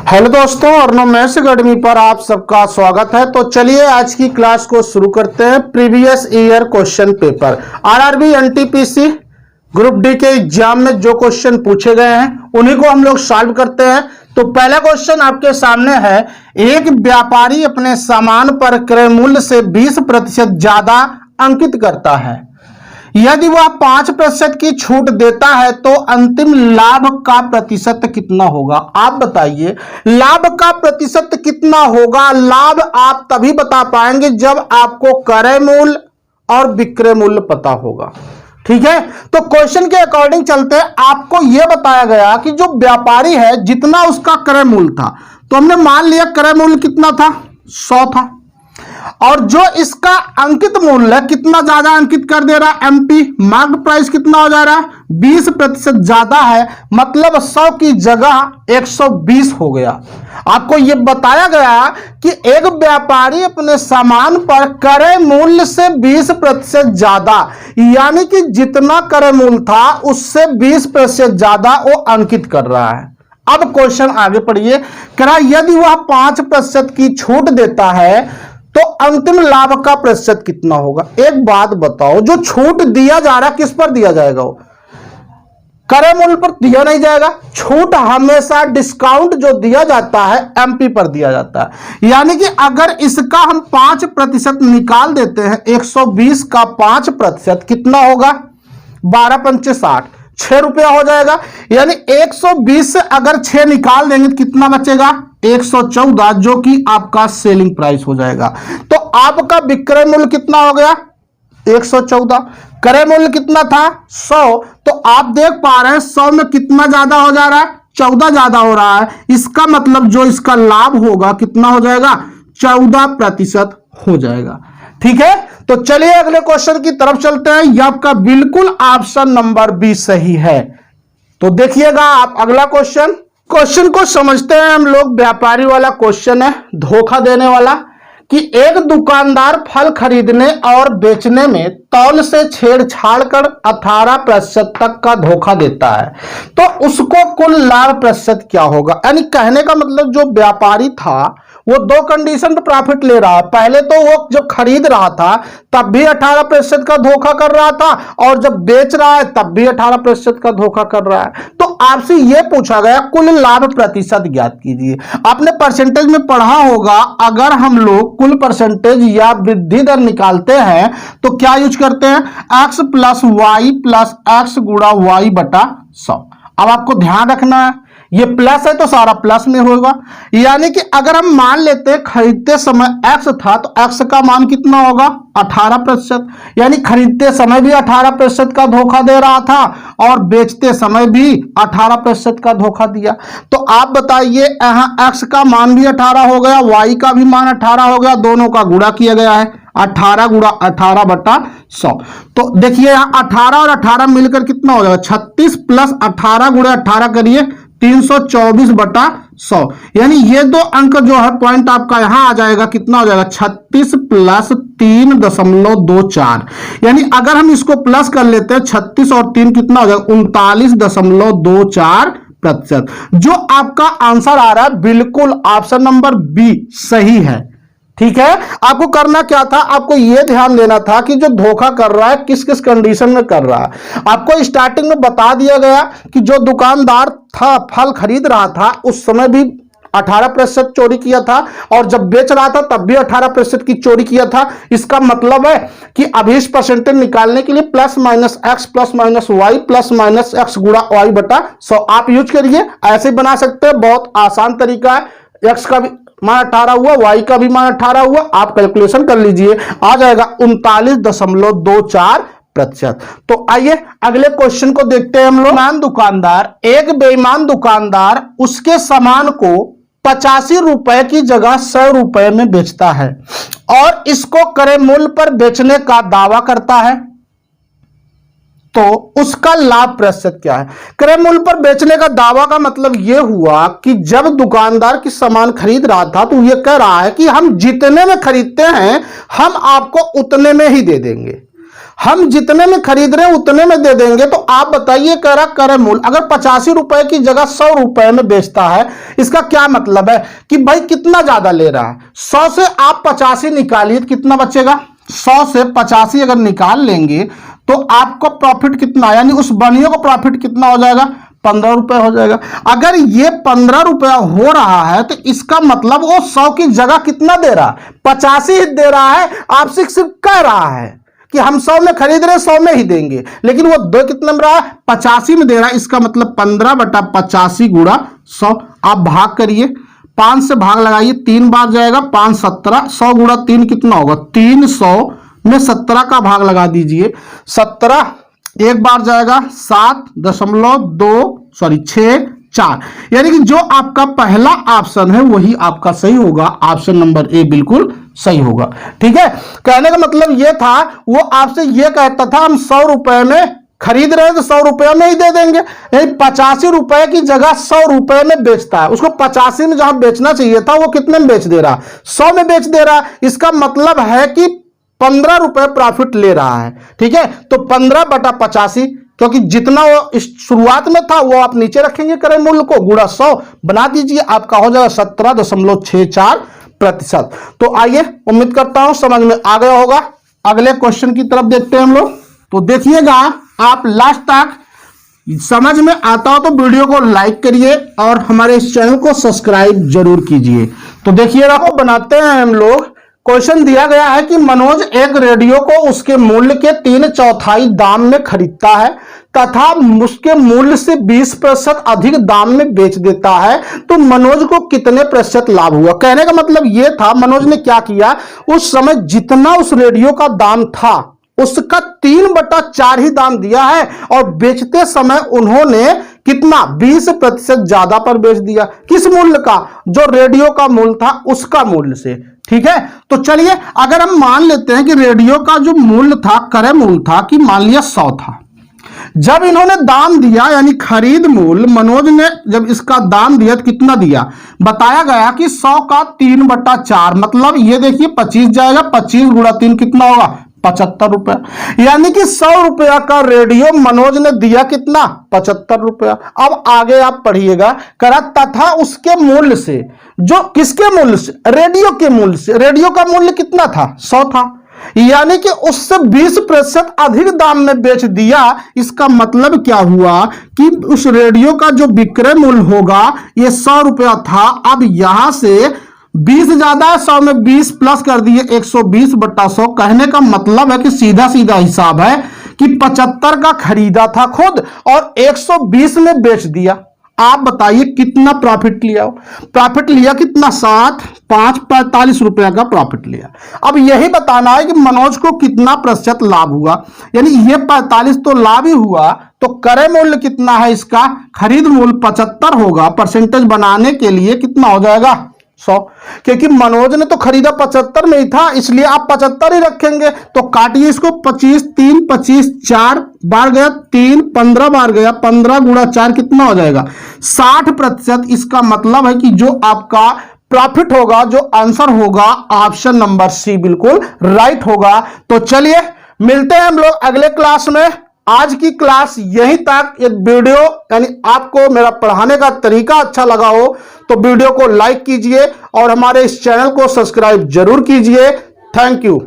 Hello दोस्तों, Arnav maths academy पर आप सबका स्वागत है। तो चलिए आज की क्लास को शुरू करते हैं। Previous year question paper RRB NTPC group D के एग्जाम में जो क्वेश्चन पूछे गए हैं उन्हीं को हम लोग सॉल्व करते हैं। तो पहला क्वेश्चन आपके सामने है, एक व्यापारी अपने सामान पर क्रय मूल्य से 20% ज्यादा अंकित करता है। यदि वह 5% की छूट देता है तो अंतिम लाभ का प्रतिशत कितना होगा? आप बताइए लाभ का प्रतिशत कितना होगा। लाभ आप तभी बता पाएंगे जब आपको क्रय मूल्य और विक्रय मूल्य पता होगा। ठीक है, तो क्वेश्चन के अकॉर्डिंग चलते हैं। आपको यह बताया गया कि जो व्यापारी है जितना उसका क्रय मूल्य था, तो हमने मान लिया क्रय मूल्य कितना था, 100 था, और जो इसका अंकित मूल्य कितना ज्यादा अंकित कर दे रहा है, एमपी मार्केट प्राइस कितना हो जा रहा है, 20% ज्यादा है, मतलब 100 की जगह 120 हो गया। आपको यह बताया गया कि एक व्यापारी अपने सामान पर क्रय मूल्य से 20% ज्यादा, यानी कि जितना क्रय मूल्य था उससे 20% ज्यादा वो अंकित कर रहा है। अब क्वेश्चन आगे पढ़िए, कह रहा यदि वह 5% की छूट देता है तो अंतिम लाभ का प्रतिशत कितना होगा। एक बात बताओ, जो छूट दिया जा रहा है किस पर दिया जाएगा? वो क्रय मूल्य पर दिया नहीं जाएगा। छूट हमेशा डिस्काउंट जो दिया जाता है एमपी पर दिया जाता है। यानी कि अगर इसका हम 5% निकाल देते हैं, 120 का 5% कितना होगा, 12 पंचे 60, 6 रुपया हो जाएगा। यानी 120 से अगर 6 निकाल देंगे तो कितना बचेगा, 114, जो कि आपका सेलिंग प्राइस हो जाएगा। तो आपका विक्रय मूल्य कितना हो गया, 114, क्रय मूल्य कितना था, 100। तो आप देख पा रहे हैं 100 में कितना ज्यादा हो जा रहा है, 14 ज्यादा हो रहा है। इसका मतलब जो इसका लाभ होगा कितना हो जाएगा, 14% हो जाएगा। ठीक है, तो चलिए अगले क्वेश्चन की तरफ चलते हैं। यह आपका बिल्कुल ऑप्शन नंबर बी सही है। तो देखिएगा आप अगला क्वेश्चन को समझते हैं हम लोग। व्यापारी वाला क्वेश्चन है, धोखा देने वाला, कि एक दुकानदार फल खरीदने और बेचने में तौल से छेड़छाड़ कर 18% तक का धोखा देता है, तो उसको कुल लाभ प्रतिशत क्या होगा। यानी कहने का मतलब जो व्यापारी था वो दो कंडीशन पे प्रॉफिट ले रहा है। पहले तो वो जब खरीद रहा था तब भी 18% का धोखा कर रहा था, और जब बेच रहा है तब भी 18% का धोखा कर रहा है। तो आपसे यह पूछा गया कुल लाभ प्रतिशत ज्ञात कीजिए। आपने परसेंटेज में पढ़ा होगा, अगर हम लोग कुल परसेंटेज या वृद्धि दर निकालते हैं तो क्या यूज करते हैं, x plus y plus x गुणा वाई बटा 100। अब आपको ध्यान रखना है ये प्लस है तो सारा प्लस में होगा। यानी कि अगर हम मान लेते हैं खरीदते समय x था तो x का मान कितना होगा, 18%। यानी खरीदते समय भी 18% का धोखा दे रहा था और बेचते समय भी 18% का धोखा दिया। तो आप बताइए, यहाँ x का मान भी 18 हो गया, y का भी मान 18 हो गया, दोनों का गुणा किया गया है, 18 गुणा 18 बटा 100। तो देखिए यहाँ 18 और 18 मिलकर कितना हो जाएगा, 36 प्लस 18 गुणा 18 करिए 324 बटा 100। यानी ये दो अंक जो है पॉइंट आपका यहां आ जाएगा, कितना हो जाएगा, 36 प्लस 3.24। यानी अगर हम इसको प्लस कर लेते हैं 36 और 3 कितना हो जाएगा, 39.24%। जो आपका आंसर आ रहा है बिल्कुल ऑप्शन नंबर बी सही है। ठीक है, आपको करना क्या था, आपको यह ध्यान देना था कि जो धोखा कर रहा है किस किस कंडीशन में कर रहा है। आपको स्टार्टिंग में बता दिया गया कि जो दुकानदार था फल खरीद रहा था उस समय भी 18% चोरी किया था, और जब बेच रहा था तब भी 18% की चोरी किया था। इसका मतलब है कि अभी इस परसेंटेज निकालने के लिए plus minus x plus minus y plus minus x गुणा वाई बटा 100 आप यूज करिए। ऐसे बना सकते हैं, बहुत आसान तरीका है। एक्स का भी मान 18 हुआ, वाई का भी मान 18 हुआ, आप कैलकुलेशन कर लीजिए, आ जाएगा 39.24%। तो आइए अगले क्वेश्चन को देखते हैं हम लोग। एक बेईमान दुकानदार उसके सामान को 85 रुपए की जगह 100 रुपए में बेचता है और इसको क्रय मूल्य पर बेचने का दावा करता है, तो उसका लाभ प्रतिशत क्या है। क्रय मूल्य पर बेचने का दावा का मतलब यह हुआ कि जब दुकानदार की सामान खरीद रहा था तो यह कह रहा है कि हम जितने में खरीदते हैं हम आपको उतने में ही दे देंगे, हम जितने में खरीद रहे हैं उतने में दे देंगे। तो आप बताइए कह रहा क्रय मूल्य अगर 85 रुपए की जगह 100 रुपए में बेचता है, इसका क्या मतलब है कि भाई कितना ज्यादा ले रहा है। 100 से आप 85 निकालिए तो कितना बचेगा, 100 से 85 अगर निकाल लेंगे तो आपको प्रॉफिट कितना, यानी उस बनियों का प्रॉफिट कितना हो जाएगा, 15 रुपए हो जाएगा। अगर ये 15 रुपया हो रहा है तो इसका मतलब वो 100 की जगह कितना दे रहा है, 85 ही दे रहा है। आपसे सिर्फ कह रहा है कि हम 100 में खरीद रहे 100 में ही देंगे, लेकिन वो दो कितने में रहा है, 85 में दे रहा है। इसका मतलब 15/85 गुणा 100। आप भाग करिए, 5 से भाग लगाइए, 3 बार जाएगा, 5 17, 100 गुणा 3 कितना होगा, 300 में 17 का भाग लगा दीजिए, 17 एक बार जाएगा, 7.64, यानी कि जो आपका पहला ऑप्शन है वही आपका सही होगा। ऑप्शन नंबर ए बिल्कुल सही होगा। ठीक है, कहने का मतलब यह था, वो आपसे यह कहता था हम 100 रुपए में खरीद रहे हैं तो 100 रुपए में ही दे देंगे, यानी 85 रुपए की जगह 100 रुपए में बेचता है। उसको 85 में जहां बेचना चाहिए था वो कितने में बेच दे रहा, 100 में बेच दे रहा। इसका मतलब है कि 15 रुपए प्रॉफिट ले रहा है। ठीक है, तो 15/85, क्योंकि जितना वो इस शुरुआत में था वो आप नीचे रखेंगे क्रय मूल्य को, गुणा 100 बना दीजिए, आपका हो जाएगा 17.64%। तो आइए, उम्मीद करता हूं समझ में आ गया होगा। अगले क्वेश्चन की तरफ देखते हैं हम लोग। तो देखिएगा, आप लास्ट तक समझ में आता हो तो वीडियो को लाइक करिए और हमारे इस चैनल को सब्सक्राइब जरूर कीजिए। तो देखिएगा, बनाते हैं हम लोग। क्वेश्चन दिया गया है कि मनोज एक रेडियो को उसके मूल्य के 3/4 दाम में खरीदता है तथा उसके मूल्य से 20% अधिक दाम में बेच देता है, तो मनोज को कितने प्रतिशत लाभ हुआ। कहने का मतलब यह था, मनोज ने क्या किया, उस समय जितना उस रेडियो का दाम था उसका 3/4 ही दाम दिया है और बेचते समय उन्होंने कितना, 20% ज्यादा पर बेच दिया। किस मूल्य का, जो रेडियो का मूल्य था उसका मूल्य से। ठीक है, तो चलिए, अगर हम मान लेते हैं कि रेडियो का जो मूल्य था, क्रय मूल्य था, कि मान लिया 100 था, जब इन्होंने दाम दिया यानी खरीद मूल्य, मनोज ने जब इसका दाम दिया तो कितना दिया, बताया गया कि 100 का 3/4, मतलब ये देखिए 25 जाएगा, 25 गुणा 3 कितना होगा, 75 रुपया। यानी कि 100 रुपया का रेडियो मनोज ने दिया कितना, 75 रुपया। अब आगे आप पढ़िएगा, करा तथा उसके मूल्य से, जो किसके मूल्य से, रेडियो के मूल्य से, रेडियो का मूल्य कितना था, 100 था, यानी कि उससे 20% अधिक दाम में बेच दिया। इसका मतलब क्या हुआ कि उस रेडियो का जो विक्रय मूल्य होगा ये 100 रुपया था, अब यहां से 20 ज्यादा है, 100 में 20 प्लस कर दिए, 120/100। कहने का मतलब है कि सीधा सीधा हिसाब है कि 75 का खरीदा था खुद और 120 में बेच दिया। आप बताइए कितना प्रॉफिट लिया, प्रॉफिट लिया कितना, 7, 5, 45 रुपया का प्रॉफिट लिया। अब यही बताना है कि मनोज को कितना प्रतिशत लाभ हुआ, यानी ये 45 तो लाभ ही हुआ, तो क्रय मूल्य कितना है इसका, खरीद मूल्य 75 होगा, परसेंटेज बनाने के लिए कितना हो जाएगा, 100, क्योंकि मनोज ने तो खरीदा 75 में ही था, इसलिए आप 75 ही रखेंगे। तो काटिए इसको, 25, 3, 25, 4 बार गया, 3, 15 बार गया, 15 गुणा 4 कितना हो जाएगा, 60%। इसका मतलब है कि जो आपका प्रॉफिट होगा, जो आंसर होगा, ऑप्शन नंबर सी बिल्कुल राइट होगा। तो चलिए, मिलते हैं हम लोग अगले क्लास में। आज की क्लास यहीं तक। ये वीडियो यानी आपको मेरा पढ़ाने का तरीका अच्छा लगा हो तो वीडियो को लाइक कीजिए और हमारे इस चैनल को सब्सक्राइब जरूर कीजिए। Thank you.